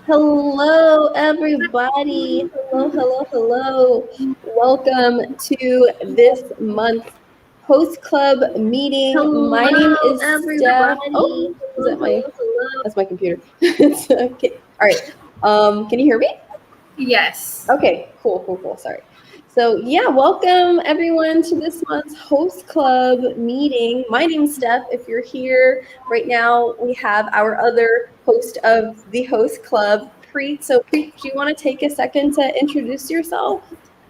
Hello, everybody. Hello. Welcome to this month's host club meeting. My name is Steph. Oh, is that that's my computer. Okay. All right. Can you hear me? Yes. Okay, cool. Sorry. So yeah, welcome everyone to this month's host club meeting. My name's Steph. If you're here right now, we have our other host of the host club, Preet. So Preet, do you want to take a second to introduce yourself?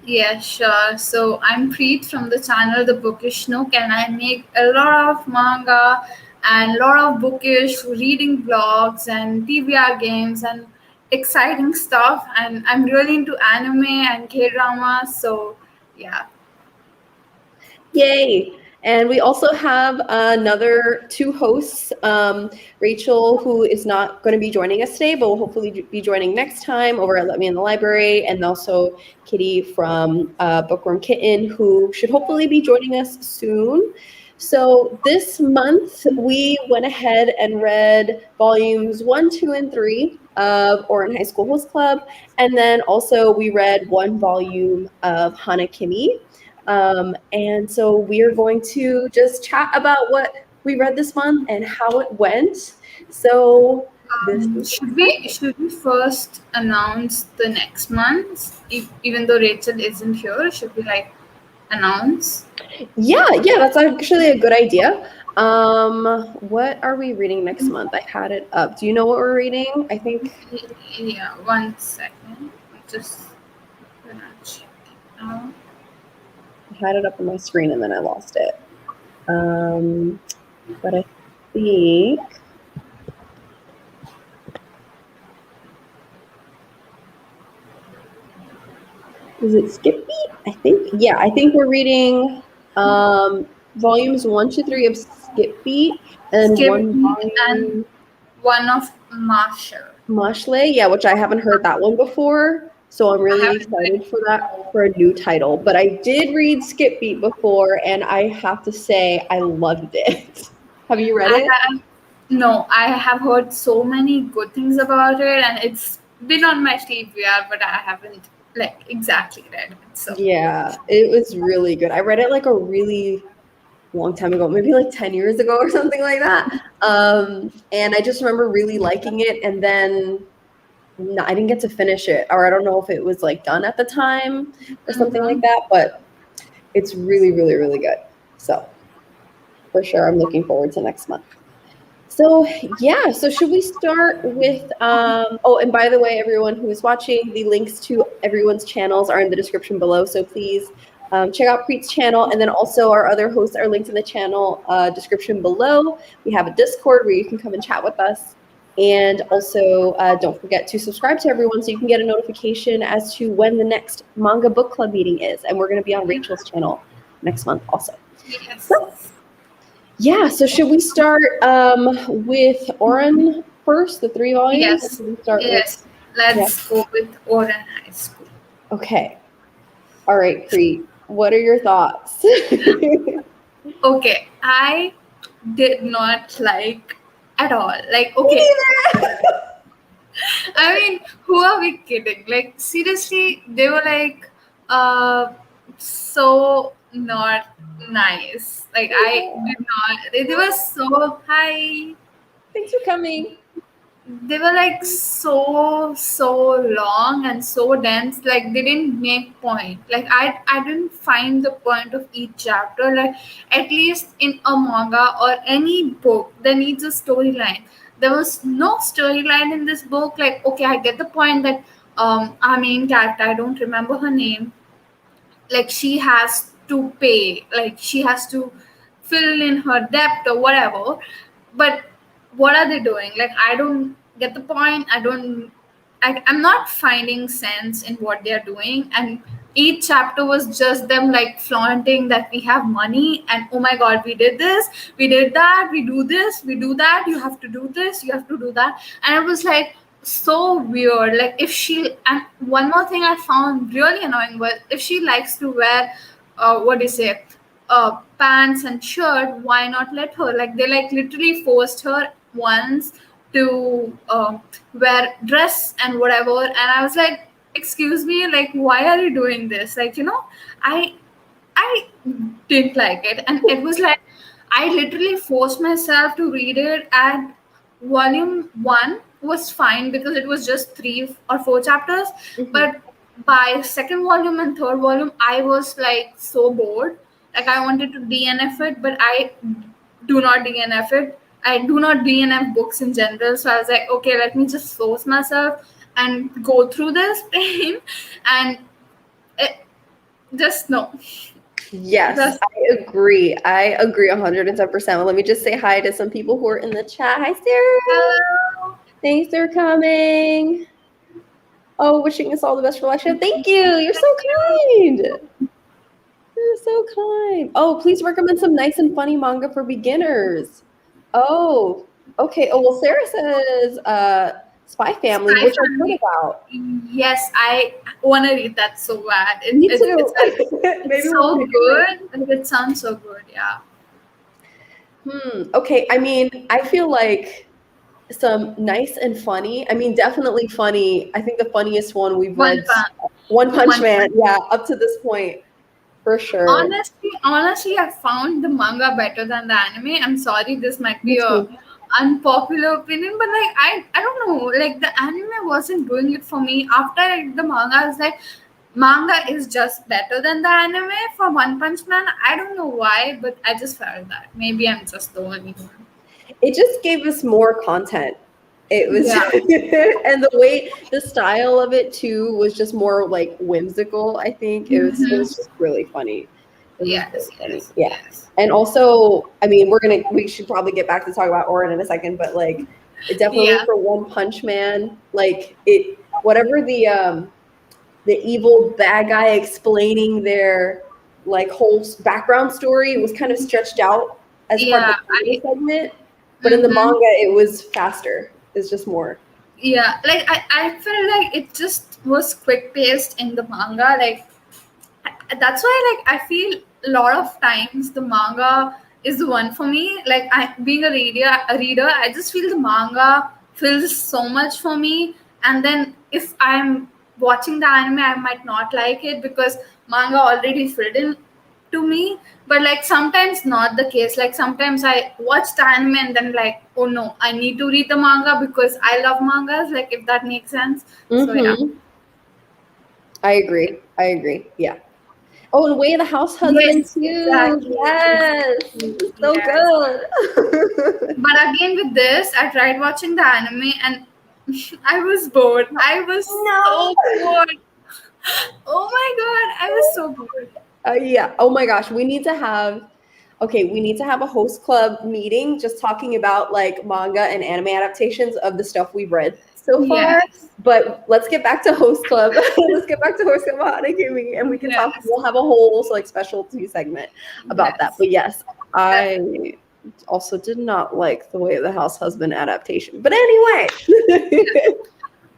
Yeah, sure. So I'm Preet from the channel The Bookish Nook, and I make a lot of manga and a lot of bookish reading blogs and TBR games and exciting stuff. And I'm really into anime and K drama. So yeah. Yay! And we also have another two hosts, Rachel, who is not going to be joining us today, but will hopefully be joining next time over at Let Me in the Library, and also Kitty from Bookworm Kitten, who should hopefully be joining us soon. So this month, we went ahead and read volumes 1, 2, and 3 of Ouran High School Host Club, and then also we read one volume of Hana Kimi. And so we're going to just chat about what we read this month and how it went. So this is Should we first announce the next month? Even though Rachel isn't here, should we announce? yeah, that's actually a good idea. What are we reading next month? I had it up. Do you know what we're reading? I think Yeah, 1 second. Just gonna check it out. I had it up on my screen and then I lost it. But I think is it Skip Beat? I think we're reading volumes 1 to 3 of Skip Beat and Skip one volume and one of Marshall. Mashle, yeah, which I haven't heard that one before. So I'm really excited for that, for a new title. But I did read Skip Beat before, and I have to say I loved it. Have you read it? No, I have heard so many good things about it, and it's been on my TBR, but I haven't exactly read it. So Yeah, it was really good. I read it like a really long time ago, maybe like 10 years ago or something like that. And I just remember really liking it, and then I didn't get to finish it, or I don't know if it was like done at the time or something like that, but it's really good. So for sure, I'm looking forward to next month. So yeah, so should we start with oh, and by the way, everyone who is watching, the links to everyone's channels are in the description below, so please check out Preet's channel, and then also our other hosts are linked in the channel description below. We have a Discord where you can come and chat with us. And also, don't forget to subscribe to everyone so you can get a notification as to when the next manga book club meeting is. And we're going to be on Rachel's channel next month also. yes. So, so should we start with Ouran first, the 3 volumes? Yes. Let's go with Ouran High School. Okay. All right, Preet. What are your thoughts? Okay, I did not like at all. I mean, who are we kidding? Seriously, they were so not nice. I did not. They were so hi. Thanks for coming. They were so long and so dense. They didn't make point. I didn't find the point of each chapter. At least in a manga or any book, there needs a storyline. There was no storyline in this book. Okay, I get the point that our main character, I don't remember her name, she has to pay, she has to fill in her debt or whatever. But what are they doing? I don't get the point. I'm not finding sense in what they're doing. And each chapter was just them flaunting that we have money and oh my god, we did this, we did that, we do this, we do that, you have to do this, you have to do that. And it was so weird. If she, and one more thing I found really annoying was if she likes to wear what do you say, pants and shirt, why not let her? They literally forced her once to wear dress and whatever, and I was like, excuse me, like why are you doing this? Like, I didn't like it, and it was like I literally forced myself to read it. And volume one was fine because it was just 3 or 4 chapters, Mhm. but by second volume and third volume, I was like so bored. Like I wanted to DNF it, but I do not DNF it. I do not DNF books in general. So I was like, okay, let me just force myself and go through this pain, and it, just no. Yes, Just I agree. I agree 110%. Well, let me just say hi to some people who are in the chat. Hi, Sarah. hello. Thanks for coming. Oh, wishing us all the best for election. Thank you. You're so Thank you. kind. You're so kind. Oh, please recommend some nice and funny manga for beginners. Oh, okay. Oh, well, Sarah says Spy Family, Spy which I've heard Family. about. Yes, I want to read that so bad. Me too. It's like Maybe it's we'll so pick it. good. Like, it sounds so good. Yeah. Okay. I mean, I feel like some nice and funny. I mean, definitely funny. I think the funniest one we've One read, Punch. One Punch One Man. Punch. Yeah, up to this point, for sure. Honestly, I found the manga better than the anime. I'm sorry, this might Me be a too. unpopular opinion, but like I don't know. Like the anime wasn't doing it for me. After I read the manga, I was like, manga is just better than the anime for One Punch Man. I don't know why, but I just felt that. Maybe I'm just the only one. It just gave us more content. It was, Yeah. and the way, the style of it too was just more like whimsical. I think it was Hmm. just really funny. It was Yes, really funny. yes, Yeah. yes. And also, I mean, we should probably get back to talk about Ouran in a second, but like, it definitely Yeah. for One Punch Man, like it, whatever the evil bad guy explaining their like whole background story, it was kind of stretched out as part of Yeah. the anime segment, but in the Mm-hmm. manga it was faster. It's just more. Yeah. Like I felt like it just was quick paced in the manga. Like that's why like I feel a lot of times the manga is the one for me. Like I being a reader, I just feel the manga feels so much for me. And then if I'm watching the anime, I might not like it because manga already filled in to me. But like sometimes not the case. Like sometimes I watch the anime and then like, oh no, I need to read the manga because I love mangas, like if that makes sense. So yeah. Mm-hmm. I agree. I agree. Yeah. Oh, and Way of the House Husband Yes, too. exactly. Yes. Exactly. So Yes. good. But again, with this, I tried watching the anime and I was bored. I was No. so bored. Oh my god, I was so bored. Yeah. Oh my gosh. We need to have a host club meeting just talking about like manga and anime adaptations of the stuff we've read so far. Yes. But let's get back to host club. Let's get back to host club Hana Kimi, and we can talk. Yes. We'll have a whole like specialty segment about that. Yes. But yes, I Definitely. also did not like the Way of the House Husband adaptation. But anyway.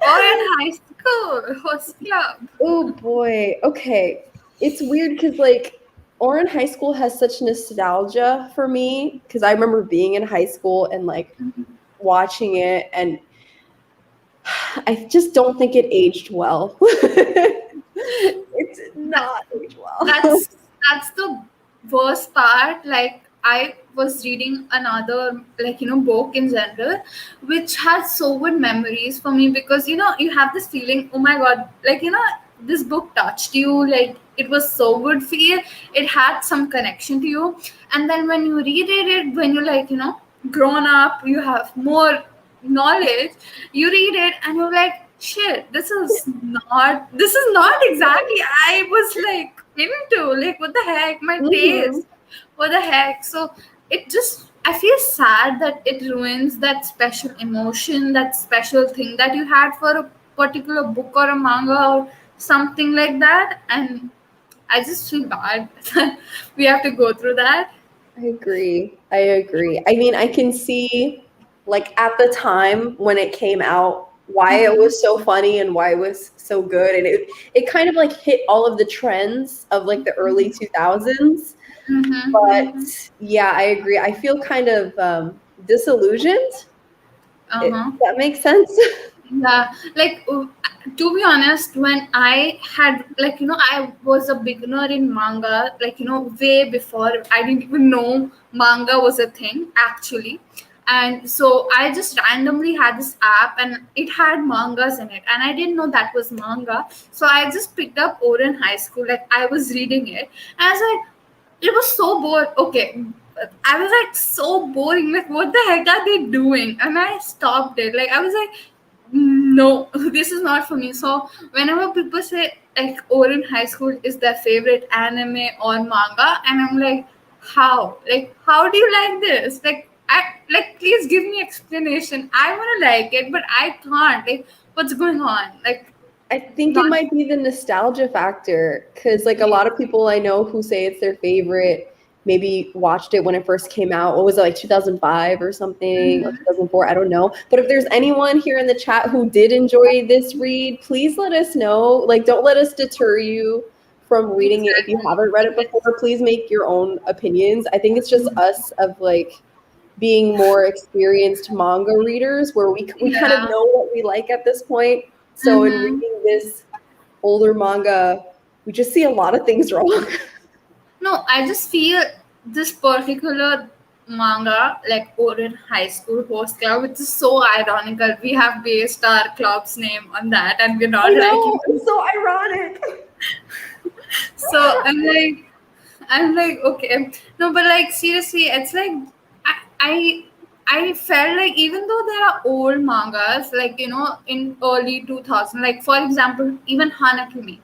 Or in high school, host club. Oh boy. Okay. It's weird because like Oran High School has such nostalgia for me because I remember being in high school and like watching it, and I just don't think it aged well. It did That, not age well. that's the worst part. Like I was reading another like book in general which has so good memories for me because you have this feeling, oh my god, like this book touched you, like it was so good for you, it had some connection to you. And then when you reread it, when you like grown up, you have more knowledge, you read it and you're like, shit, this is not exactly I was like into, like what the heck, my Hmm. taste, what the heck. So it just, I feel sad that it ruins that special emotion, that special thing that you had for a particular book or a manga or something like that. And I just feel bad that we have to go through that. I agree. I agree. I mean, I can see like at the time when it came out why it Mm-hmm. was so funny and why it was so good, and it kind of like hit all of the trends of like the early 2000s. Mm-hmm. But Mm-hmm. yeah, I agree. I feel kind of disillusioned Uh-huh. That makes sense. Yeah, like to be honest, when I had like I was a beginner in manga, like way before I didn't even know manga was a thing actually. And so I just randomly had this app and it had mangas in it, and I didn't know that was manga. So I just picked up Ouran High School, like I was reading it, and I was like, it was so bored. Okay, I was like so boring. Like, what the heck are they doing? And I stopped it. Like, I was like, no, this is not for me. So whenever people say like Oren High School is their favorite anime or manga, and I'm like, how? Like, how do you like this? Please give me explanation. I want to like it, but I can't. Like, what's going on? Like, I think it not. might be the nostalgia factor because, like, a lot of people I know who say it's their favorite maybe watched it when it first came out. What was it, like 2005 or something, or Mhm. 2004? I don't know. But if there's anyone here in the chat who did enjoy this read, please let us know. Like, don't let us deter you from reading it if you Exactly. haven't read it Yes. before. Please make your own opinions. I think it's just Mhm. us of like being more experienced manga readers where we kind of Yeah. know what we like at this point. So in Mm-hmm. reading this older manga, we just see a lot of things wrong. No, I just feel this particular manga, like Orin High School Host Club, which is so ironical. We have based our club's name on that, and we're I not liking know, it. it's so ironic. So I'm like, okay, no, but like seriously, it's like I I, I felt like even though there are old mangas, like in early 2000, like for example, even Hana Kimi,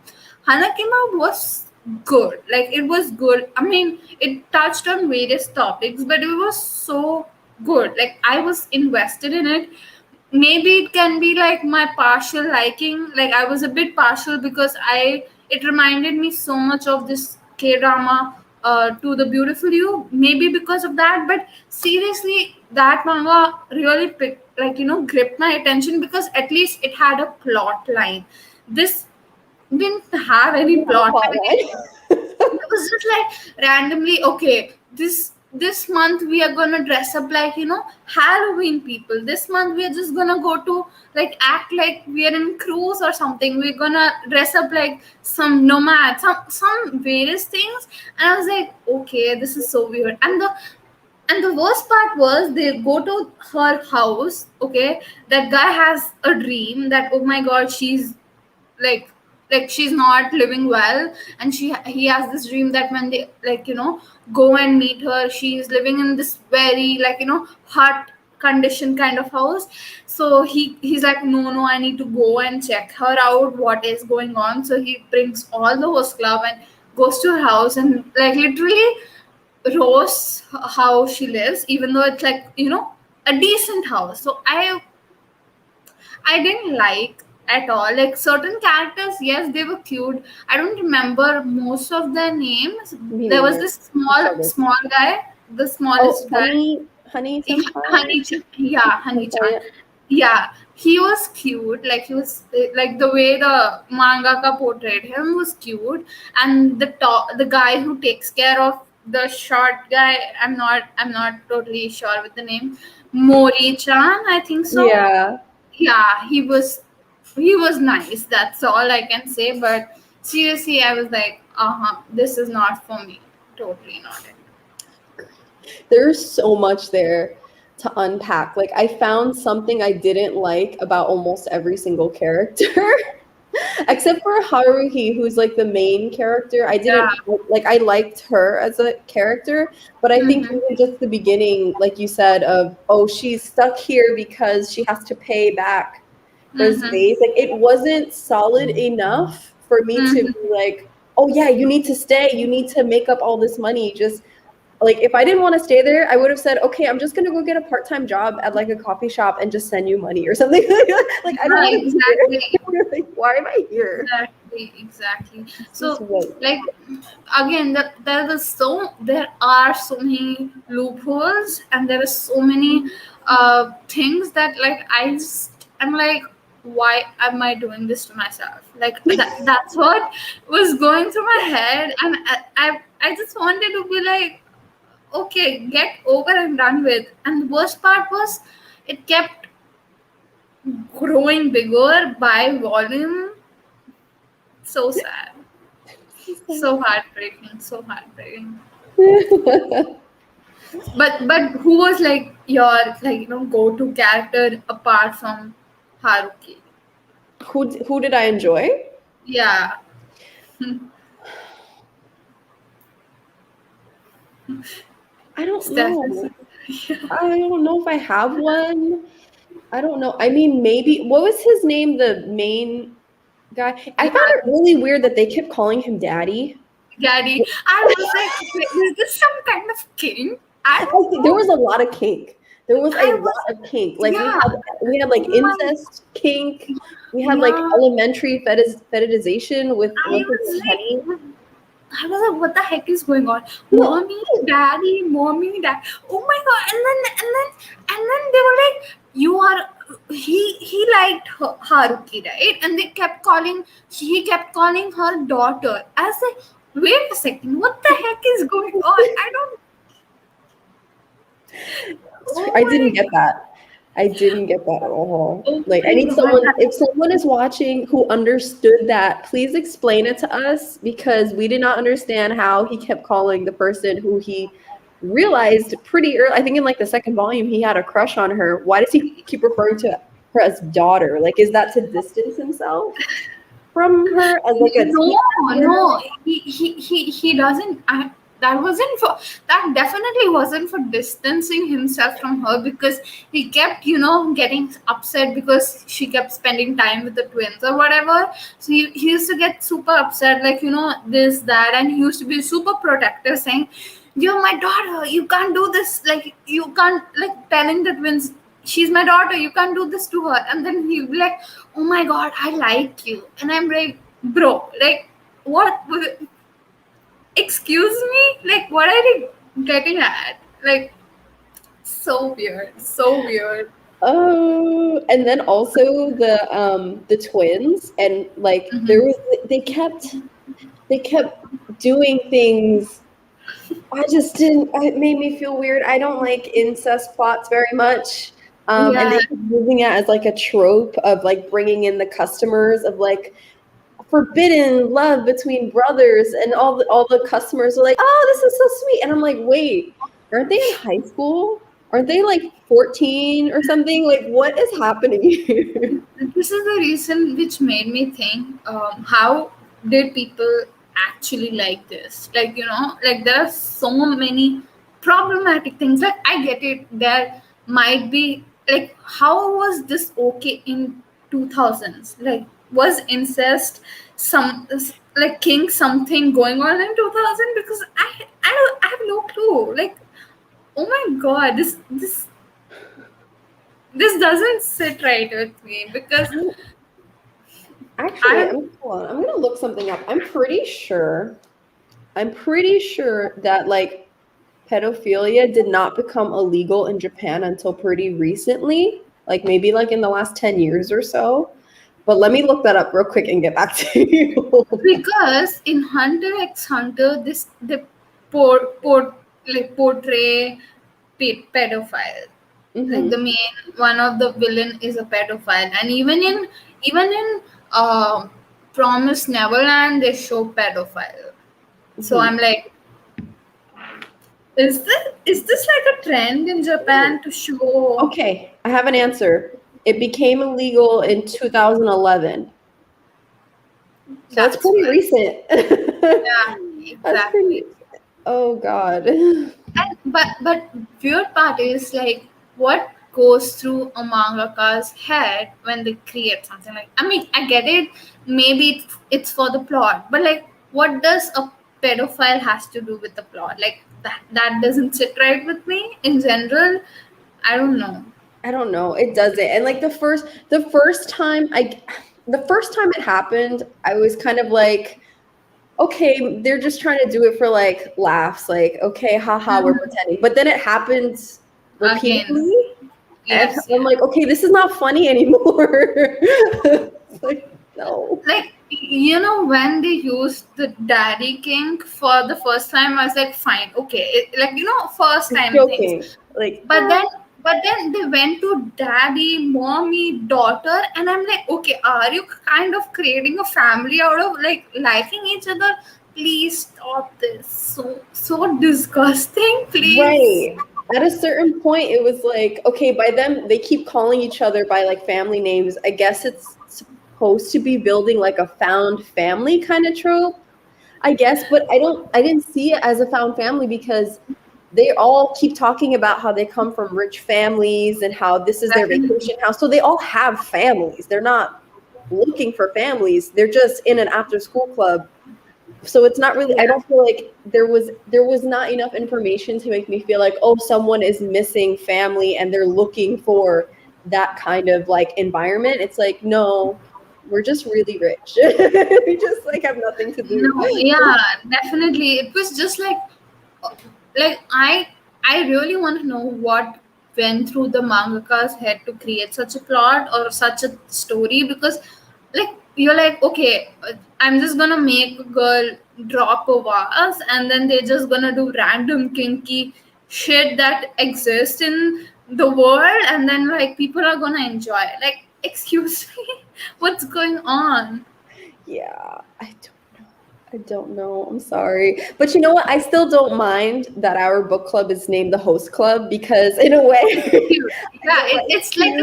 Hana Kimi was good. Like it was good. I mean, it touched on various topics, but it was so good. Like I was invested in it. Maybe it can be like my partial liking. Like I was a bit partial because I it reminded me so much of this K drama, To the Beautiful You. Maybe because of that, but seriously, that manga really picked, like gripped my attention because at least it had a plot line. This didn't have any You have a plot plot line. line. It was just like randomly, okay, this month we are gonna dress up like Halloween people. This month we are just gonna go to like act like we are in cruise or something. We're gonna dress up like some nomad, some various things. And I was like, okay, this is so weird. And the worst part was they go to her house. Okay, that guy has a dream that, oh my god, she's like she's not living well, and he has this dream that when they go and meet her, she's living in this very hot condition kind of house. So he's like, no, I need to go and check her out, what is going on. So he brings all the host club and goes to her house and like literally roasts how she lives, even though it's like a decent house. So I didn't like at all. Like certain characters, yes, they were cute. I don't remember most of their names. Me There was neither. this I small, struggled. small guy, the Oh, smallest guy. honey senpai. Yeah, Honey-chan. Senpai, Yeah, he was cute. Like he was like the way the mangaka portrayed him was cute, and the guy who takes care of the short guy. I'm not totally sure with the name. Mori-chan, I think so. yeah. Yeah, he was nice. That's all I can say. But seriously, I was like, this is not for me. Totally not it. There's so much there to unpack. Like I found something I didn't like about almost every single character. Except for Haruhi, who's like the main character. I Yeah. didn't like I liked her as a character, but I think Mm-hmm. even just the beginning, like you said, of oh, she's stuck here because she has to pay back his Mm-hmm. base. Like it wasn't solid enough for me to Mm-hmm. be like, oh yeah, you need to stay. You need to make up all this money. Just like if I didn't want to stay there, I would have said, okay, I'm just gonna go get a part-time job at like a coffee shop and just send you money or something. Like I don't Yeah, want to be exactly. here. Like, why am I here? Exactly. This is So, what like, again, there are so many loopholes, and there are so many things that like I'm like, why am I doing this to myself? Like that's what was going through my head, and I just wanted to be like, okay, get over and done with. And the worst part was, it kept growing bigger by volume. So sad. So heartbreaking. So heartbreaking. But who was like your go-to character apart from Haruki? Who did I enjoy? Yeah. I don't Stephanie. know. I don't know if I have one. I don't know. I mean, maybe what was his name? The main guy. I found it really weird that they kept calling him Daddy. Daddy. I was like, wait, is this some kind of king? I don't There know. was a lot of kink. There was a I lot was, of kink. Like yeah. we had like Oh my, incest kink. We had like yeah. elementary fetishization with I his was Penny. like, what the heck is going on? No, Mommy, dad. Oh my god! And then they were like, you are. He liked Haruki, right? And he kept calling her daughter. I was like, wait a second, what the heck is going on? I don't. Oh I didn't my, get that. I didn't get that at all. oh Like, I my need god! someone, if someone is watching who understood that, please explain it to us because we did not understand how he kept calling the person who he realized pretty early. I think in like the second volume, he had a crush on her. Why does he keep referring to her as daughter? Like, is that to distance himself from her as like a No, teenager? no, he doesn't. That definitely wasn't for distancing himself from her because he kept, getting upset because she kept spending time with the twins or whatever. So he used to get super upset, like, this, that, and he used to be super protective, saying, "You're my daughter, you can't do this, like, you can't," like, telling the twins, "She's my daughter, you can't do this to her." And then he'll be like, "Oh my god, I like you." And I'm like, bro, like, what? Excuse me? Like, what are you getting at? Like, so weird. So weird. Oh, and then also the twins and like there Mm-hmm. was they kept doing things. I just didn't. It made me feel weird. I don't like incest plots very much. And Yeah. they keep using it as like a trope of like bringing in the customers of like forbidden love between brothers, and all the customers are like, "Oh, this is so sweet," and I'm like, "Wait, aren't they in high school? Aren't they like 14 or something? Like, what is happening here?" This is the reason which made me think, how did people actually like this? Like, like, there are so many problematic things. Like, I get it, there might be, like, how was this okay in 2000s? Like, was incest some, like, king something going on in 2000? Because I have no clue. Like, oh my god, this doesn't sit right with me because Actually, I hold on. I'm gonna look something up. I'm pretty sure that like pedophilia did not become illegal in Japan until pretty recently, like maybe like in the last 10 years or so. But let me look that up real quick and get back to you. because in Hunter x Hunter, this they portray pedophile. Like, the Hmm. main one of the villain is a pedophile, and even in Promise Neverland, they show pedophile. So Hmm. I'm like, is this like a trend in Japan to show? Okay, I have an answer. It became illegal in 2011. So that's That's pretty why. recent. Yeah, That's pretty. exactly. Oh God. And but weird part is, like, what goes through a mangaka's head when they create something. Like, I mean, I get it, maybe it's for the plot, but, like, what does a pedophile has to do with the plot? Like, that doesn't sit right with me in general. I don't know. I don't know. It does it. And like the first time it happened, I was kind of like, okay, they're just trying to do it for like laughs, like, okay, haha, we're Mhm. pretending. But then it happens Again, repeatedly, and yes, I'm yeah. like, okay, this is not funny anymore. It's like, no. Like, when they used the daddy kink for the first time, I was like, fine, okay, like, first It's time things. joking. Like, But then, But then they went to daddy, mommy, daughter, and I'm like, okay, are you kind of creating a family out of like liking each other? Please stop this. So disgusting. Please. Right. At a certain point, it was like, okay, by them, they keep calling each other by like family names. I guess it's supposed to be building like a found family kind of trope, I guess, but I didn't see it as a found family because they all keep talking about how they come from rich families and how this is their Definitely. vacation house. So they all have families. They're not looking for families. They're just in an after school club. So it's not really, I Yeah. don't feel like there was not enough information to make me feel like, oh, someone is missing family and they're looking for that kind of like environment. It's like, no, we're just really rich. We just like have nothing to do. No, yeah, definitely. It was just like I really want to know what went through the mangaka's head to create such a plot or such a story, because like you're like, okay, I'm just gonna make a girl drop a vase and then they're just gonna do random kinky shit that exists in the world, and then like people are gonna enjoy it. Like, excuse me, what's going on? Yeah, I don't know. I'm sorry. But you know what? I still don't mind that our book club is named the host club because in a way Cute. I Yeah, get like it's like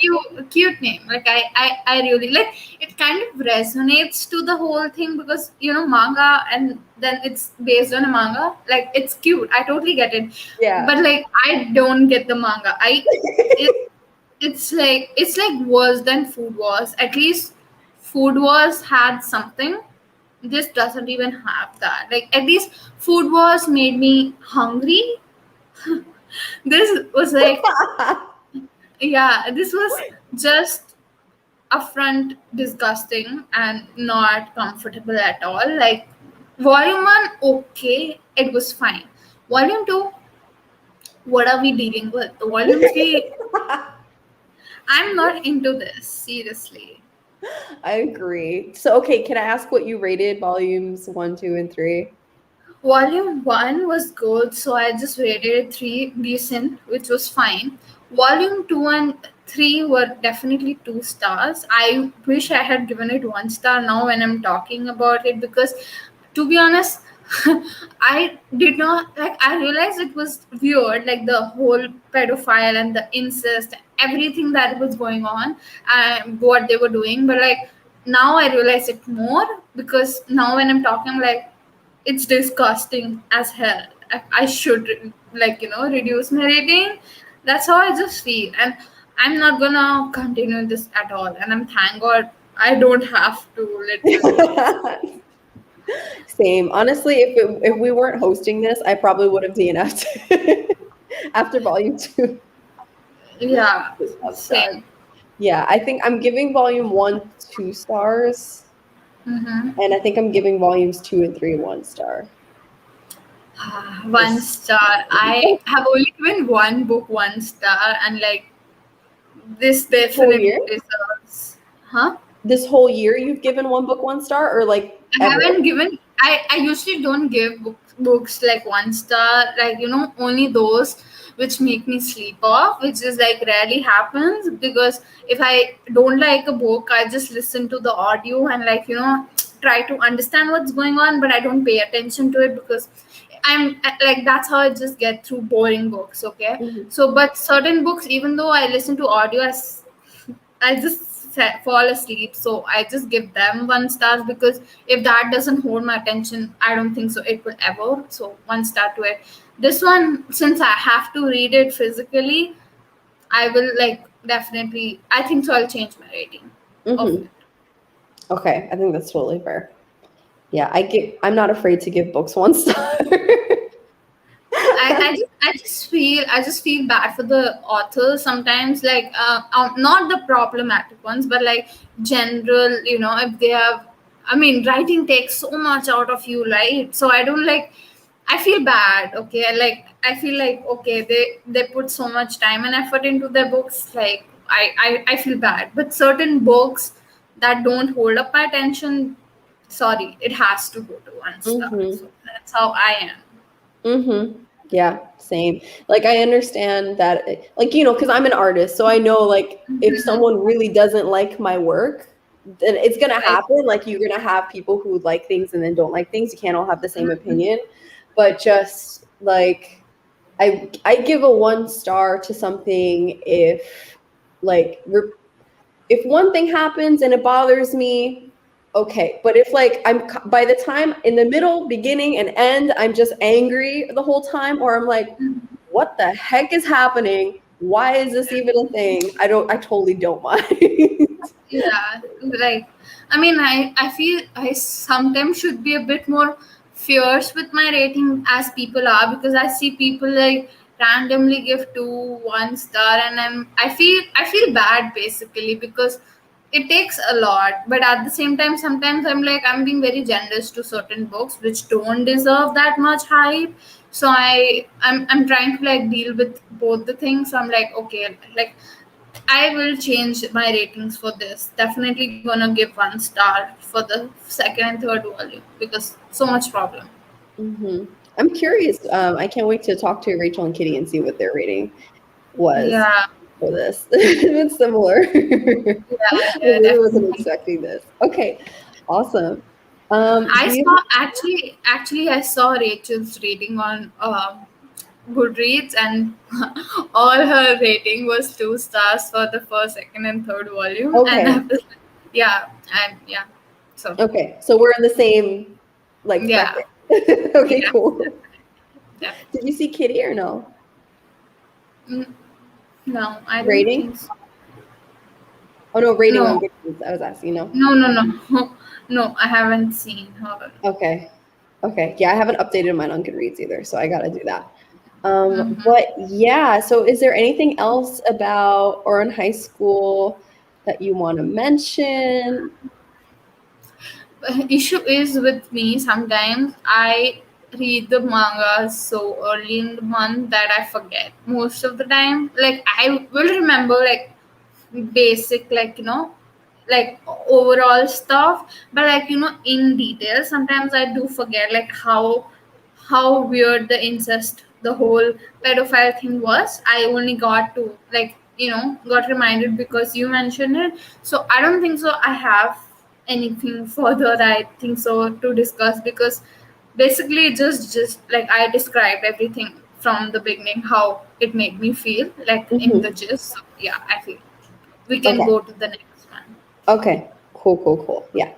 cute. a cute name. Like I really like it. Kind of resonates to the whole thing because manga, and then it's based on a manga. Like, it's cute. I totally get it, Yeah. but like I don't get the manga. It it's like worse than Food Wars. At least Food Wars had something. This doesn't even have that. Like, at least Food Wars made me hungry. This was like, yeah, this was just upfront disgusting and not comfortable at all. Like, volume 1, okay, it was fine. Volume 2, what are we dealing with? Volume 3, I'm not into this, seriously. I agree. So okay, can I ask what you rated volumes 1, 2, and 3? Volume 1 was good, so I just rated it 3, decent, which was fine. Volume 2 and 3 were definitely 2 stars. I wish I had given it 1 star now when I'm talking about it, because, to be honest, I did not like. I realized it was weird, like the whole pedophile and the incest, everything that was going on, and what they were doing. But like now, I realize it more because now when I'm talking, I'm like, it's disgusting as hell. I should reduce my rating. That's how I just feel, and I'm not gonna continue this at all. And I'm thank God I don't have to, literally. Same. Honestly, if we weren't hosting this, I probably would have DNF'd after volume 2. Yeah, Of God. same. Yeah, I think I'm giving volume 1 2 stars, Mm-hmm. and I think I'm giving volumes 2 and 3 1 star. 1 Just star. I have only given one book 1 star, and like this this whole year. definitely deserves. Huh? This whole year, you've given one book 1 star, or like I ever? haven't given. I usually don't give books like 1 star. Like, only those which make me sleep off, which is like rarely happens, because if I don't like a book, I just listen to the audio and like try to understand what's going on, but I don't pay attention to it because I'm like, that's how I just get through boring books. Okay, Mhm. so but certain books, even though I listen to audio, I just fall asleep. So I just give them 1 star, because if that doesn't hold my attention, I don't think so it will ever. So 1 star to it. This one, since I have to read it physically, I will like definitely. I think so. I'll change my rating of Mhm. it. Okay, I think that's totally fair. Yeah, I'm not afraid to give books 1 star. I just feel bad for the authors sometimes, like not the problematic ones, but like general, if they have, I mean, writing takes so much out of you, right? So I don't like, I feel bad. Okay, like I feel like, okay, they put so much time and effort into their books, like I feel bad. But certain books that don't hold up my attention, sorry, it has to go to 1 star. Mhm. So that's how I am. Mhm. Yeah, same. Like I understand that, like because I'm an artist, so I know like if someone really doesn't like my work, then it's gonna Right. happen. Like you're gonna have people who like things and then don't like things. You can't all have the same opinion, but just like I give a 1 star to something if like if one thing happens and it bothers me, okay. But if like by the time in the middle, beginning, and end, I'm just angry the whole time, or I'm like, what the heck is happening? Why is this even a thing? I totally don't mind. Yeah, like I mean, I feel I sometimes should be a bit more fierce with my rating as people are, because I see people like randomly give 2 1 star, and I feel bad basically, because it takes a lot. But at the same time, sometimes I'm like I'm being very generous to certain books which don't deserve that much hype. So I'm trying to like deal with both the things. So I'm like, okay, like I will change my ratings for this. Definitely gonna give 1 star for the second and third volume, because so much problem. Hmm. I'm curious. I can't wait to talk to Rachel and Kitty and see what their rating was Yeah, for this. It's similar. yeah, I yeah, really wasn't definitely. expecting this. Okay, awesome. Do I you? saw actually I saw Rachel's rating on Goodreads, and all her rating was 2 stars for the first, second, and third volume, and I Okay, was like, yeah, and yeah, so okay. So we're in the same like yeah, bracket. Okay, yeah, cool. yeah. Did you see Kitty or no? Mm, no, I don't Rating? think so. Oh no, rating on No, Goodreads. I was asking. No. no, no, I haven't seen her. Okay. Okay. Yeah, I haven't updated mine on Goodreads either, so I gotta do that. Hmm. But yeah, so is there anything else about or in high school that you want to mention? Issue is with me, sometimes I read the manga so early in the month that I forget most of the time. Like I will remember like basic, like like overall stuff, but like in detail sometimes I do forget, like how weird the incest, the whole pedophile thing was. I only got to like got reminded because you mentioned it. So I don't think so I have anything further, I think so, to discuss, because basically just like I described everything from the beginning, how it made me feel like in the Hmm. gist. So yeah, I feel we can Okay. go to the next one. Okay. Cool, cool, cool. Yeah.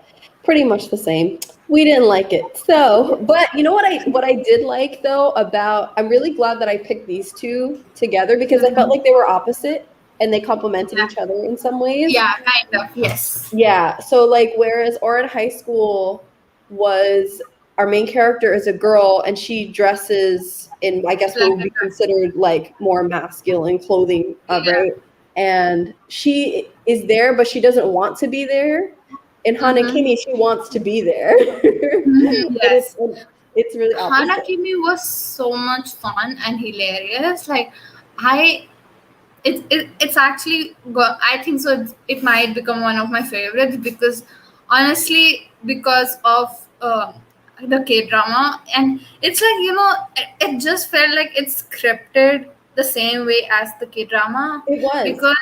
Pretty much the same. We didn't like it. So, but you know what I did like though about I'm really glad that I picked these two together because I felt Mhm. like they were opposite and they complemented Yeah, each other in some ways. yeah, kind of, yes. Yeah. So like whereas Ouran High School was our main character is a girl and she dresses in I guess what Like would a be considered like more masculine clothing, yeah. right? And she is there, but she doesn't want to be there. In Hana Mm-hmm. Kimi, she wants to be there. Mm-hmm. And Yes. it's really Hana opposite. Kimi was so much fun and hilarious. Like I it's actually I think so it might become one of my favorites, because honestly, because of the K drama, and it's like it just felt like it's scripted the same way as the K drama, It was. because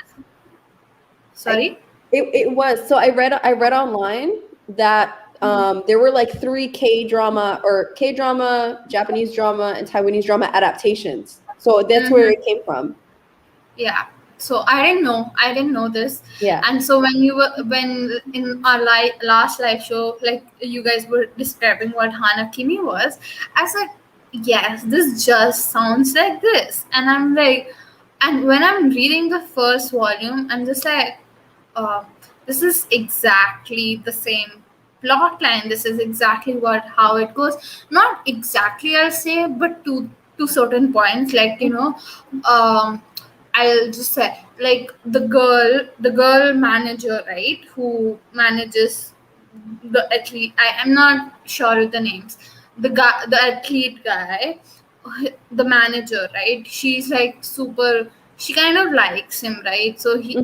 I, sorry. it was. So I read online that there were like 3 K drama or K drama, Japanese drama, and Taiwanese drama adaptations. So that's where Mm-hmm. it came from. Yeah, so I didn't know this. Yeah. And so when in our last live show, like you guys were describing what Hana Kimi was, I was like, yes, this just sounds like this. And I'm like, and when I'm reading the first volume, I'm just like, uh, this is exactly the same plot line. This is exactly what how it goes. Not exactly, I'll say, but to certain points, like um I'll just say, like the girl manager, right, who manages the athlete. I am not sure of the names. The athlete guy, the manager, right? She's like super. She kind of likes him, right? So Hmm.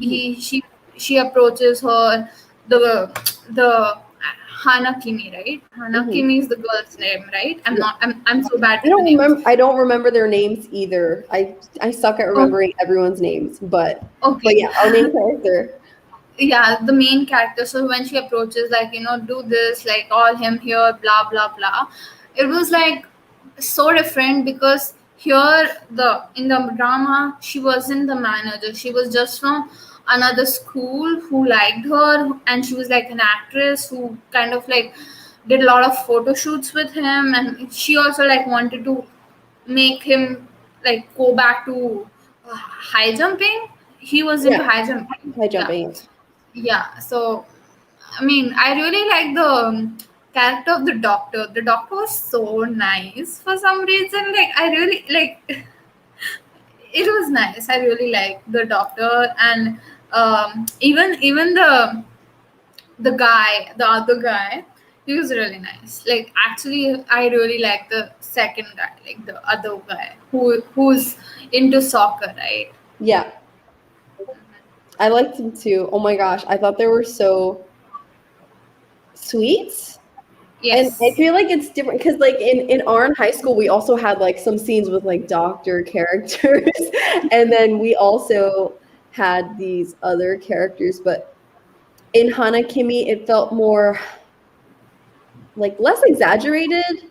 she approaches her. The Hana Kimi, right? Hana Mhm. Kimi is the girl's name, right? I'm Yeah. not. I'm so bad I with the don't names. remember. I don't remember their names either. I suck at Oh, remembering everyone's names, but okay. yeah, our main character. Yeah, the main character. So when she approaches, like, do this, like, all him here, blah blah blah, it was like so different, because here, the in the drama, she wasn't the manager, she was just from another school who liked her, and she was like an actress who kind of like did a lot of photo shoots with him, and she also like wanted to make him like go back to high jumping. He was into Yeah, high jumping, high yeah. jumping. Yeah, so I mean, I really like the character of the doctor. The doctor was so nice for some reason. Like, I really like. It was nice. I really liked the doctor, and even the other guy, he was really nice. Like, actually, I really like the second guy, like the other guy who's into soccer, right? Yeah, I liked them too. Oh my gosh, I thought they were so sweet. And I Yes. feel like it's different because, like, in Ouran High School, we also had like some scenes with like doctor characters, and then we also had these other characters. But in Hana Kimi, it felt more like less exaggerated.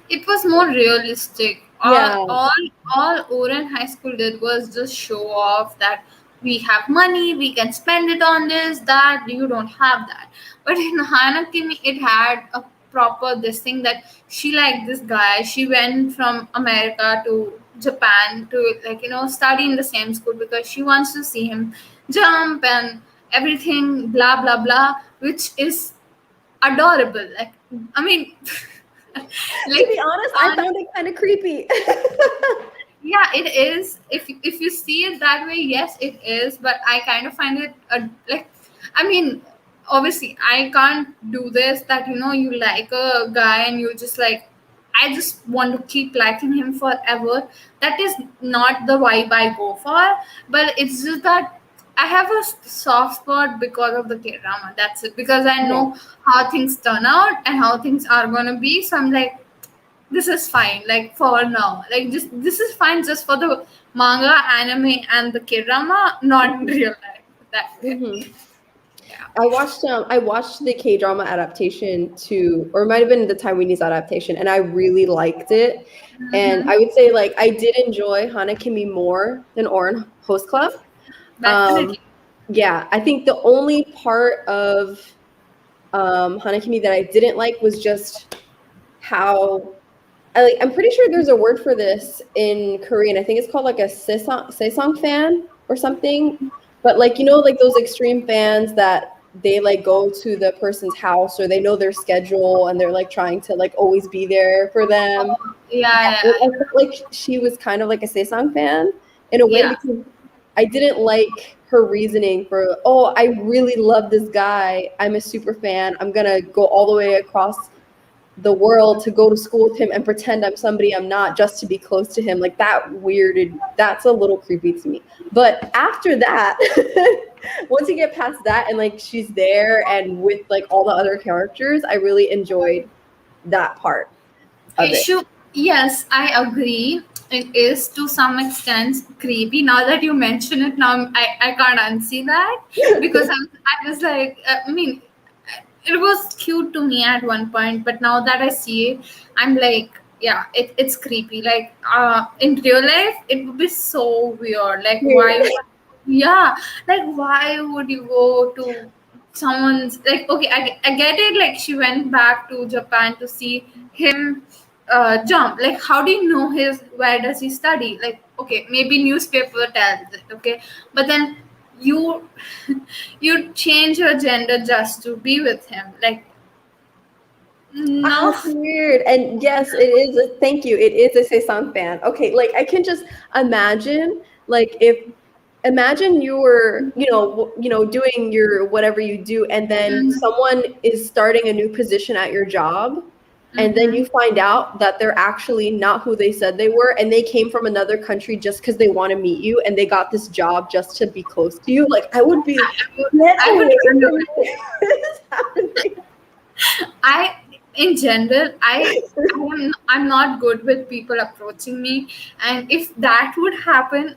It was more realistic. Yeah, All Oren High School did was just show off that we have money, we can spend it on this, that. You don't have that. But in Hanakimi, it had a proper this thing, that she liked this guy. She went from America to Japan to, like, study in the same school because she wants to see him jump and everything, blah blah blah, which is adorable. Like, I mean, to be like, honest, I found it kind of creepy. yeah, it is. If you see it that way, yes, it is. But I kind of find it like, I mean, obviously, I can't do this. That, you like a guy and you just like, I just want to keep liking him forever. That is not the vibe I go for. But it's just that I have a soft spot because of the K drama. That's it. Because I Yeah. know how things turn out and how things are gonna be. So I'm like, this is fine, like, for now, like, just this is fine just for the manga, anime, and the K-drama, not in real life, that way. Hmm. Yeah. I watched the K drama adaptation to, or it might have been the Taiwanese adaptation, and I really liked it. And Hmm. I would say like I did enjoy Hana Kimi more than Oran Host Club. Um, Definitely. yeah, I think the only part of Hana Kimi that I didn't like was just how I'm pretty sure there's a word for this in Korean. I think it's called like a saesong fan or something. But like like those extreme fans that they like go to the person's house or they know their schedule and they're like trying to like always be there for them. Yeah, Yeah, I yeah, felt like she was kind of like a saesong fan in a way yeah. because I didn't like her reasoning for, oh, I really love this guy. I'm a super fan. I'm gonna go all the way across the world to go to school with him and pretend I'm somebody I'm not just to be close to him. Like that's a little creepy to me. But after that, once you get past that and like she's there and with like all the other characters, I really enjoyed that part of it. Issue. Yes, I agree. It is to some extent creepy. Now that you mention it, now I can't unsee that, because I was like, I mean, it was cute to me at one point, but now that I see it, I'm like, yeah, it's creepy. Like, in real life, it would be so weird. Like, why Weird. would, yeah, like, why would you go to someone's, like, okay, I get it. Like, she went back to Japan to see him jump. Like, how do you know where does he study? Like, okay, maybe newspaper tells it, okay, but then you you change your gender just to be with him, like, no. That's weird. And yes, it is thank you. It is a Saison fan. Okay, like I can just imagine like if imagine you were, doing your whatever you do and then Mhm. someone is starting a new position at your job and then Mhm. you find out that they're actually not who they said they were and they came from another country just because they want to meet you and they got this job just to be close to you. Like I would be, I would, get I would away run from away. me. What is happening? In general, I'm not good with people approaching me, and if that would happen,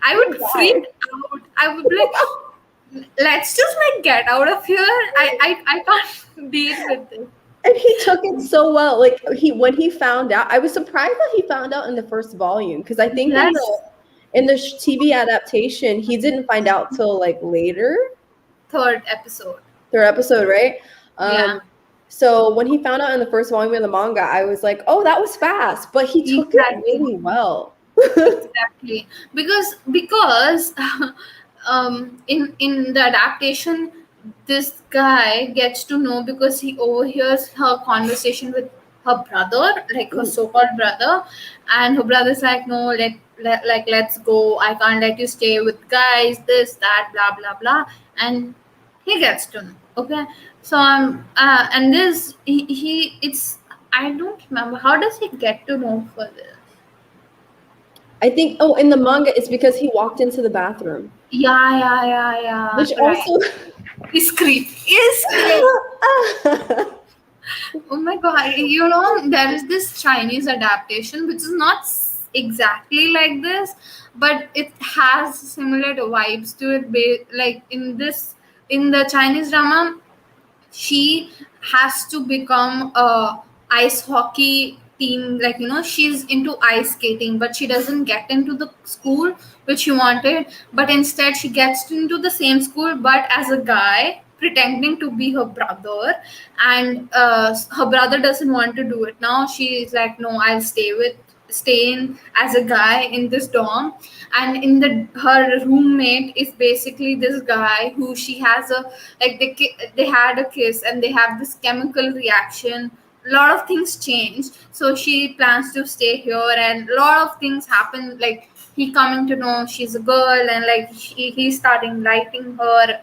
I would Why? freak out. I would be like, let's just like get out of here. I can't deal with this. And he took it so well. Like when he found out, I was surprised that he found out in the first volume because I think Yes, in the TV adaptation he didn't find out till like later, third episode. third episode, right? Yeah, So when he found out in the first volume of the manga, I was like, oh, that was fast, but he took it exactly. really well. Exactly, because in the adaptation, this guy gets to know because he overhears her conversation with her brother, like her so-called brother, and her brother's like, no, let's go. I can't let you stay with guys. This that blah blah blah, and he gets to know. Okay, so and this he it's I don't remember how does he get to know for this. I think, oh, in the manga, it's because he walked into the bathroom, Yeah, which right. also. It's creepy. It's creepy. Oh my god, there is this Chinese adaptation which is not exactly like this, but it has similar vibes to it. Like in the Chinese drama, she has to become a ice hockey team, like she's into ice skating, but she doesn't get into the school which she wanted, but instead she gets into the same school but as a guy pretending to be her brother, and her brother doesn't want to do it. Now she is like, no, I'll stay in as a guy in this dorm, and in the her roommate is basically this guy who she has a like they had a kiss and they have this chemical reaction. A lot of things change, so she plans to stay here, and a lot of things happen, like he coming to know she's a girl, and like he's starting liking her.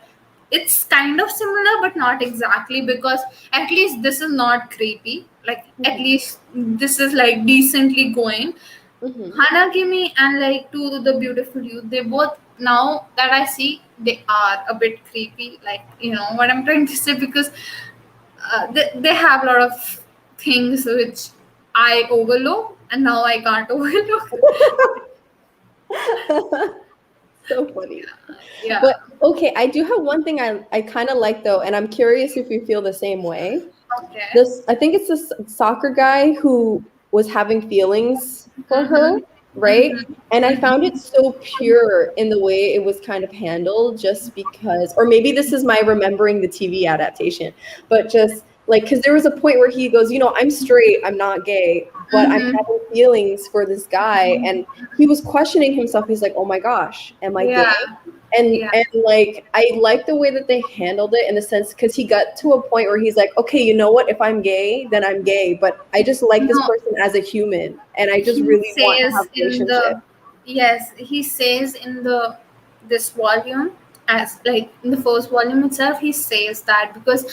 It's kind of similar but not exactly, because at least this is not creepy, like at least this is like decently going. Mhm. Hana Kimi and like To the Beautiful Youth, they both, now that I see, they are a bit creepy. Like, you know what I'm trying to say? Because they have a lot of things which I overlook, and now I can't overlook. So funny. Yeah. But okay, I do have one thing I kind of like though, and I'm curious if you feel the same way. Okay. This, I think it's this soccer guy who was having feelings for her, Mm-hmm. right? Mm-hmm. And I found Mm-hmm. it so pure in the way it was kind of handled, just because, or maybe this is my remembering the TV adaptation, but just like, because there was a point where he goes, I'm straight, I'm not gay, but I'm Mm-hmm. having feelings for this guy. And he was questioning himself. He's like, oh my gosh, am I gay? Yeah. Yeah. And like I like the way that they handled it in the sense because he got to a point where he's like, okay, you know what? If I'm gay, then I'm gay, but I just like this No, person as a human, and I just he really want to have says a in relationship. the yes, he says in the this volume, as like in the first volume itself, he says that because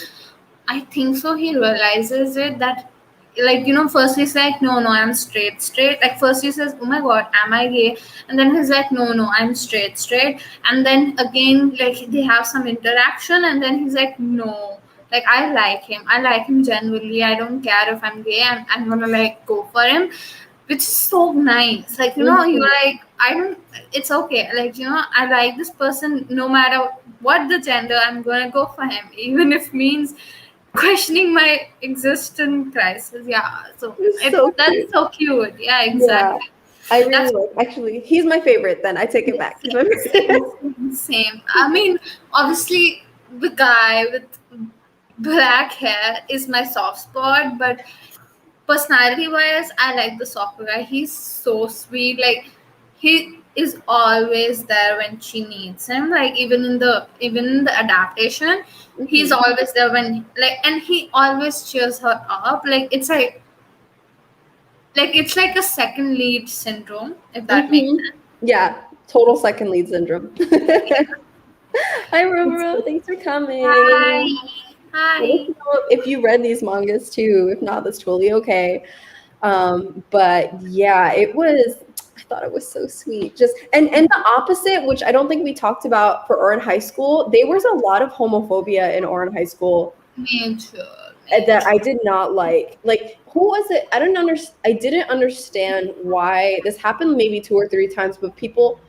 I think so he realizes it that, like, first he's like, no, I'm straight, like first he says, oh my god, am I gay? And then he's like, no, I'm straight, and then again, like, they have some interaction, and then he's like, no, like, I like him genuinely, I don't care if I'm gay, I'm gonna like go for him, which is so nice. Like, you're Mhm. like, I don't, it's okay. Like, I like this person no matter what the gender, I'm gonna go for him, even if means questioning my existence crisis. Yeah. So It's so that's cute. so cute. Yeah, Yeah, exactly. I really That's like. Actually, he's my favorite. Then I take it back. He's my favorite. same. I mean, obviously, the guy with black hair is my soft spot, but personality wise, I like the soccer guy. He's so sweet. Like, he is always there when she needs him. Like, even in the adaptation, he's Mhm. always there when, like, and he always cheers her up. Like it's like a second lead syndrome, if that makes Mhm. sense. Yeah, total second lead syndrome. Hi, Roro. Thanks for Hi. coming. Let us Hi. know if you read these mangas too. If not, that's totally okay. But yeah, it was. I thought it was so sweet. Just and the opposite, which I don't think we talked about for Ouran High School. There was a lot of homophobia in Ouran High School. Nature. that I did not like. Like, who was it? I didn't understand why this happened maybe 2 or 3 times, but people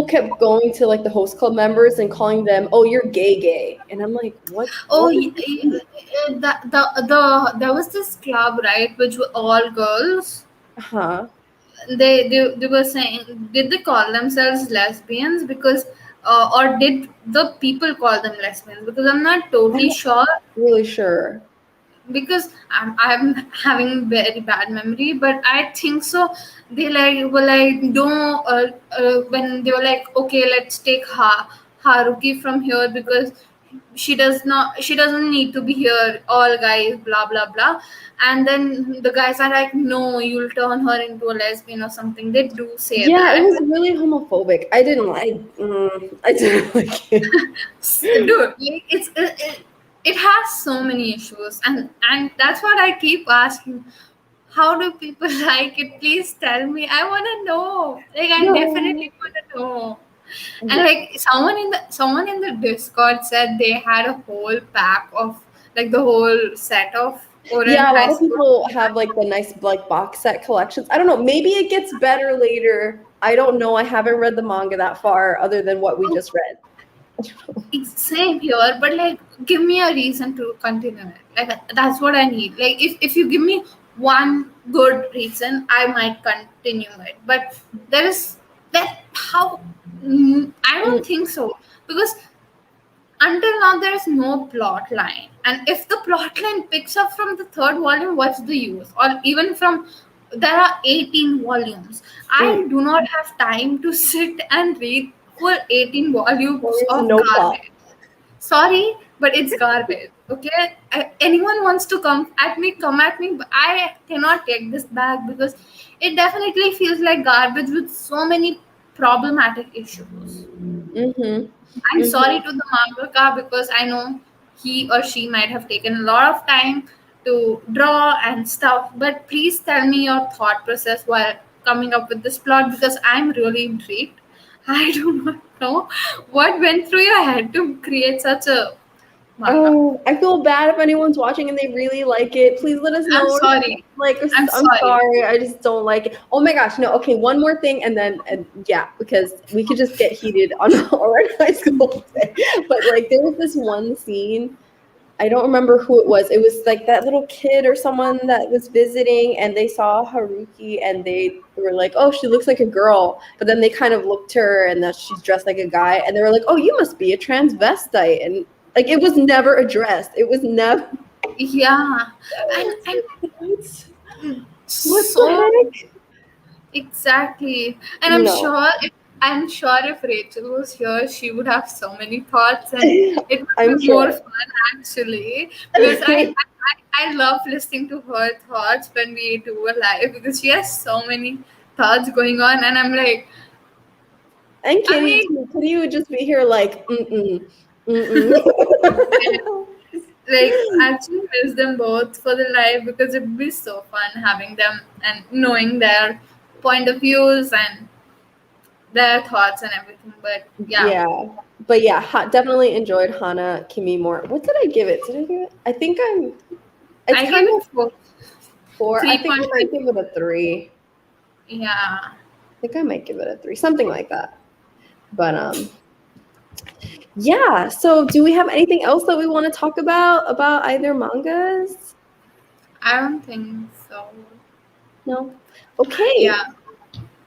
kept going to like the host club members and calling them, "Oh, you're gay," and I'm like, Oh, what does this mean? there was this club, right, which were all girls. Huh? They were saying, did they call themselves lesbians? Because or did the people call them lesbians? Because I'm not I'm totally not sure, really sure. because I'm having very bad memory, but I think so. They like were like, no, when they were like, okay, let's take Haruki from here, because she doesn't need to be here, all guys, blah blah blah. And then the guys are like, no, you'll turn her into a lesbian or something. They do say Yeah, it that. was really homophobic. I didn't like. I didn't like it. Dude, like, it has so many issues, and that's what I keep asking. How do people like it? Please tell me. I want to know. Like, I No. definitely want to know. And like, someone in the Discord said they had a whole pack of, like, the whole set of Ouran Yeah, a High lot of School. people have like the nice like box set collections. I don't know. Maybe it gets better later. I don't know. I haven't read the manga that far, other than what we just read. It's same here, but like, give me a reason to continue it. Like, that's what I need. Like, if you give me one good reason, I might continue it. But there is that how I don't think so, because until now there is no plot line, and if the plot line picks up from the third volume, what's the use? Or even from, there are 18 volumes. I Mm, do not have time to sit and read full 18 volumes there is of no plot. garbage. Sorry, but it's garbage. Okay, anyone wants to come at me, but I cannot take this back, because it definitely feels like garbage with so many problematic issues. Mm-hmm. I'm sorry Mm-hmm. to the mangaka, because I know he or she might have taken a lot of time to draw and stuff. But please tell me your thought process while coming up with this plot, because I'm really intrigued. I do not know what went through your head to create such a manga. Oh, I feel bad if anyone's watching and they really like it. Please let us I'm know. sorry. Like, I'm I'm sorry. sorry. I just don't like it. Oh my gosh. No. Okay. One more thing, and then yeah, because we could just get heated on already high school today. But like, there was this one scene. I don't remember who it was. It was like that little kid or someone that was visiting, and they saw Haruki, and they were like, "Oh, she looks like a girl." But then they kind of looked to her, and that she's dressed like a guy, and they were like, "Oh, you must be a transvestite." And like, it was never addressed. It was never. Yeah, and What the so heck? exactly. And No. I'm sure if Rachel was here, she would have so many thoughts, and it would I'm be more sure. fun actually, because I love listening to her thoughts when we do a live, because she has so many thoughts going on, and I'm like, And I Kitty mean, too. Kitty would just be here like, mm. like, actually miss them both for the live, because it'd be so fun having them and knowing their point of views and their thoughts and everything. But yeah, Yeah, but yeah, definitely enjoyed Hana Kimi more. What did I give it? Did I give it? I think it's I kind gave it of four, 4. I think I might 3.5. give it a 3. Yeah, I think I might give it a 3, something like that. But yeah. So, do we have anything else that we want to talk about either mangas? I don't think so. No. Okay. Yeah,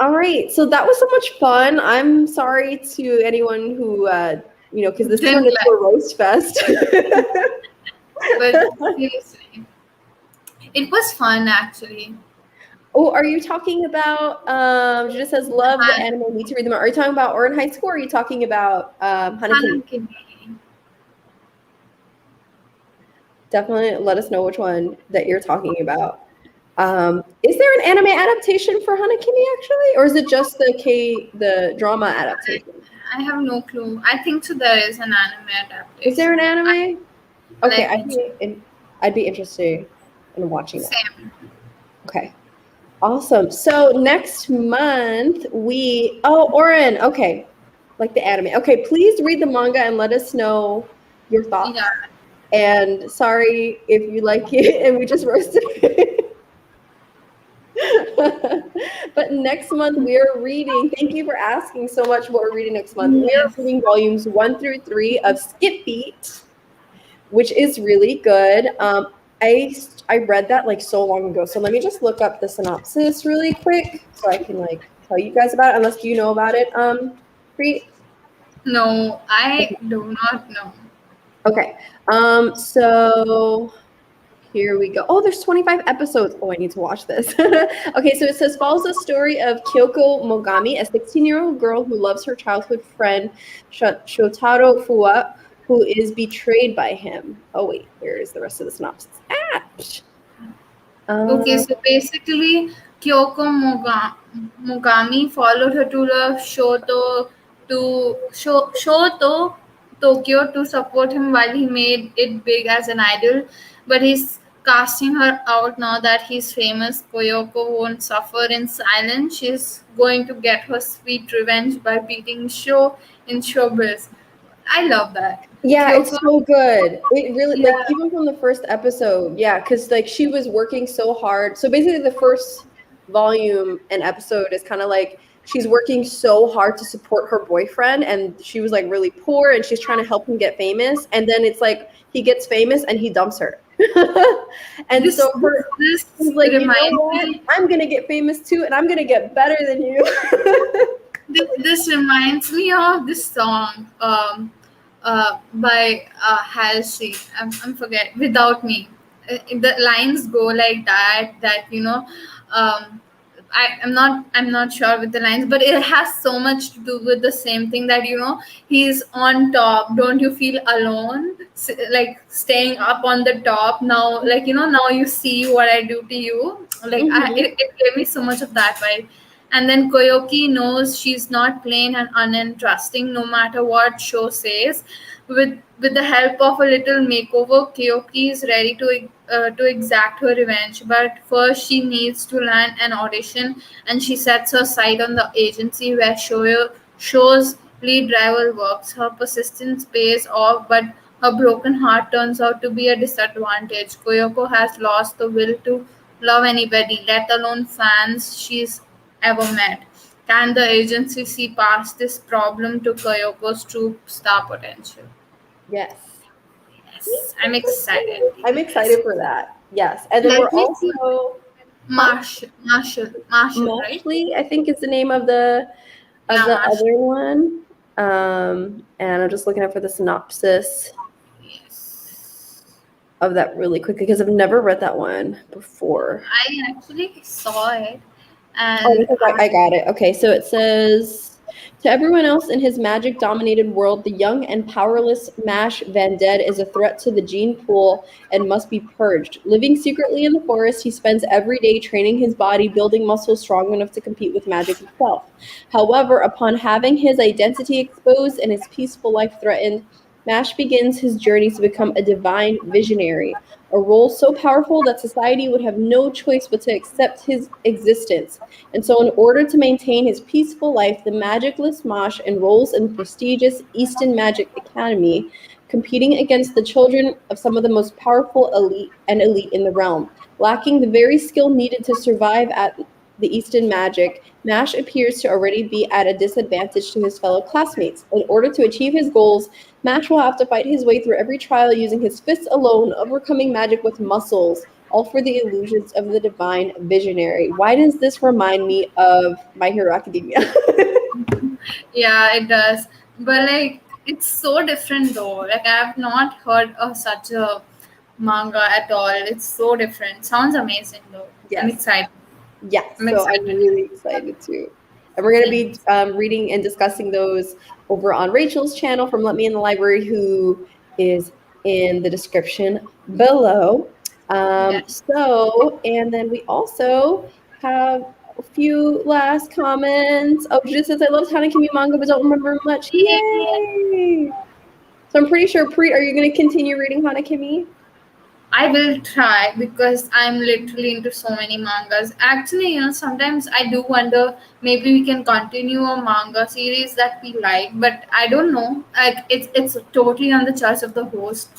All right. So that was so much fun. I'm sorry to anyone who because this turned didn't into like, a roast fest. but seriously, it was fun actually. Oh, are you talking about she just says love the Han, anime, need to read them. Are you talking about Ouran High School, or are you talking about Hana Hana Kimi? Kimi. Definitely let us know which one that you're talking about. Is there an anime adaptation for Hana Kimi actually? Or is it just the drama adaptation? I have no clue. I think so. There is an anime Is there adaptation. an anime? Okay, Let me check. I'd be interested in watching that. Same. Okay. Awesome. So next month Oren, okay. Like the anime. Okay, please read the manga and let us know your Yeah, thoughts. And sorry if you like it and we just roasted it. But next month we are reading. Thank you for asking so much what we're reading next month. We are Yes. reading volumes 1 through 3 of Skip Beat, which is really good. I read that like so long ago. So let me just look up the synopsis really quick so I can like tell you guys about it. Unless you know about it, Preet. No, I do not know. Okay. So here we go. Oh, there's 25 episodes. Oh, I need to watch this. Okay, so it says follows the story of Kyoko Mogami, a 16-year-old girl who loves her childhood friend Shotaro Fuwa, who is betrayed by him. Oh wait, where is the rest of the synopsis? Ah! Okay, Um, so basically, Mogami followed her to the Shoto Tokyo to support him while he made it big as an idol. But he's casting her out now that he's famous. Koyoko won't suffer in silence. She's going to get her sweet revenge by beating show in showbiz. I love that. Yeah, Kyoko, it's so good. It really like yeah, even from the first episode, yeah, because like she was working so hard. So basically, the first volume and episode is kind of like she's working so hard to support her boyfriend, and she was like really poor, and she's trying to help him get famous. And then it's like he gets famous and he dumps her, and this so this, her this he's like, you know reminds what? me. I'm gonna get famous too, and I'm gonna get better than you. This reminds me of this song by Halsey. I'm forget Without Me. The lines go like that um, I'm not sure with the lines, but it has so much to do with the same thing that he's on top. Don't you feel alone? Like staying up on the top now, like now you see what I do to you. Like Hmm. it gave me so much of that vibe. And then Koyoki knows she's not plain and uninteresting no matter what show says. With the help of a little makeover, Koyoki is ready to exact her revenge. But first, she needs to land an audition, and she sets her sight on the agency where show's lead rival works. Her persistence pays off, but her broken heart turns out to be a disadvantage. Koyoko has lost the will to love anybody, let alone fans she's ever met. Can the agency see past this problem to Koyoko's true star potential? Yes. Yes, I'm excited. I'm Yes. excited for that. Yes. And then we're Let me see. also, huh? Marshall, right? Mashley, I think is the name of Yeah, the Marshall. other one. And I'm just looking up for the synopsis Yes. of that really quickly because I've never read that one before. I actually saw it, Oh, and because I got it. Okay, so it says to everyone else in his magic dominated world, the young and powerless Mash Van Dead is a threat to the gene pool and must be purged. Living secretly in the forest, he spends every day training his body, building muscles strong enough to compete with magic itself. However, upon having his identity exposed and his peaceful life threatened, Mash begins his journey to become a divine visionary, a role so powerful that society would have no choice but to accept his existence. And so, in order to maintain his peaceful life, the magicless Mosh enrolls in the prestigious Easton Magic Academy, competing against the children of some of the most powerful elite in the realm. Lacking the very skill needed to survive at the Easton Magic, Mash appears to already be at a disadvantage to his fellow classmates. In order to achieve his goals, Mash will have to fight his way through every trial using his fists alone, overcoming magic with muscles, all for the illusions of the divine visionary. Why does this remind me of My Hero Academia? yeah, it does. But like, it's so different though. Like, I've not heard of such a manga at all. It's so different. Sounds amazing though. I'm Yes. excited. Yes. I'm So I'm excited. really excited too. And we're going to be Yes. reading and discussing those over on Rachel's channel from Let Me in the Library, who is in the description below. Yes. And then we also have a few last comments. Oh, Judith says, I love Hana Kimi manga, but don't remember much. Yay. Yay! So I'm pretty sure, are you going to continue reading Hana Kimi? I will try because I'm literally into so many mangas. Actually, sometimes I do wonder maybe we can continue a manga series that we like, but I don't know. Like it's totally on the choice of the host.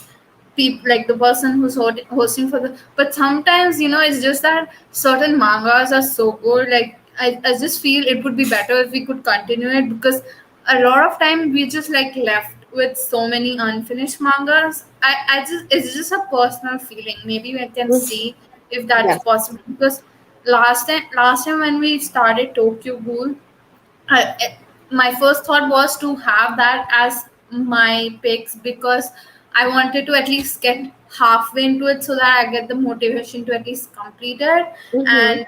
people, like the person who's hosting for the. But sometimes, it's just that certain mangas are so good. Like I just feel it would be better if we could continue it, because a lot of time we just like left with so many unfinished mangas. I just, it's just a personal feeling. Maybe we can see if that's Yes. possible, because last time when we started Tokyo Ghoul, my first thought was to have that as my picks, because I wanted to at least get halfway into it so that I get the motivation to at least complete it. Mm-hmm. And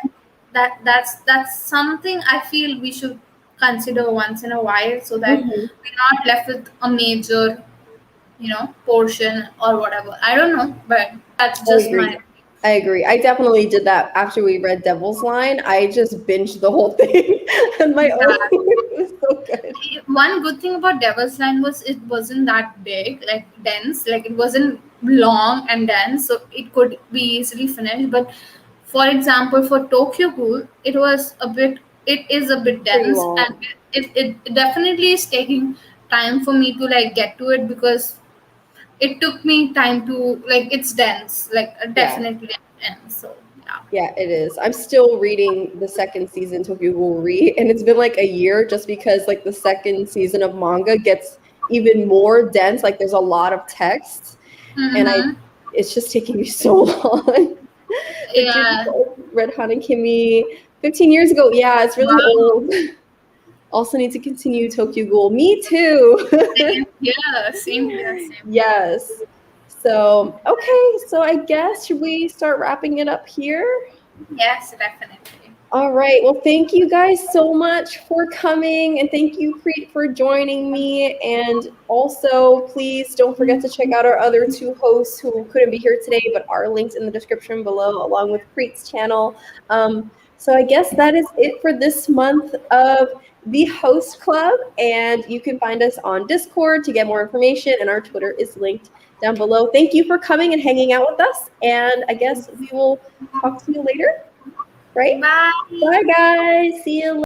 that's something I feel we should consider once in a while, so that Mm-hmm. we're not left with a major, portion or whatever. I don't know, but that's I just agree. my. I agree. I definitely did that after we read Devil's Line. I just binged the whole thing on my own. Yeah. It was so good. One good thing about Devil's Line was it wasn't that big, like dense, like it wasn't long and dense, so it could be easily finished. But for example, for Tokyo Ghoul, it is a bit Pretty dense, long. and it definitely is taking time for me to like get to it, because it took me time to, like, it's dense, like Yeah. definitely dense. So yeah. Yeah, it is. I'm still reading the second season Tokyo Ghoul Re, and it's been like a year just because like the second season of manga gets even more dense. Like there's a lot of text, and Mm-hmm. it's just taking me so long. Like you Yeah. read Hana Kimi 15 years ago. Yeah, it's really Wow. old. Also need to continue Tokyo Ghoul. Me too. Same here. Same here. Same here. Yes. So, okay. So I guess should we start wrapping it up here? Yes, definitely. All right. Well, thank you guys so much for coming, and thank you, Preet, for joining me. And also, please don't forget to check out our other two hosts who couldn't be here today, but are linked in the description below, along with Preet's channel. So I guess that is it for this month of the Host Club, and you can find us on Discord to get more information, and our Twitter is linked down below. Thank you for coming and hanging out with us, and I guess we will talk to you later, right? Bye. Bye, guys. See you later.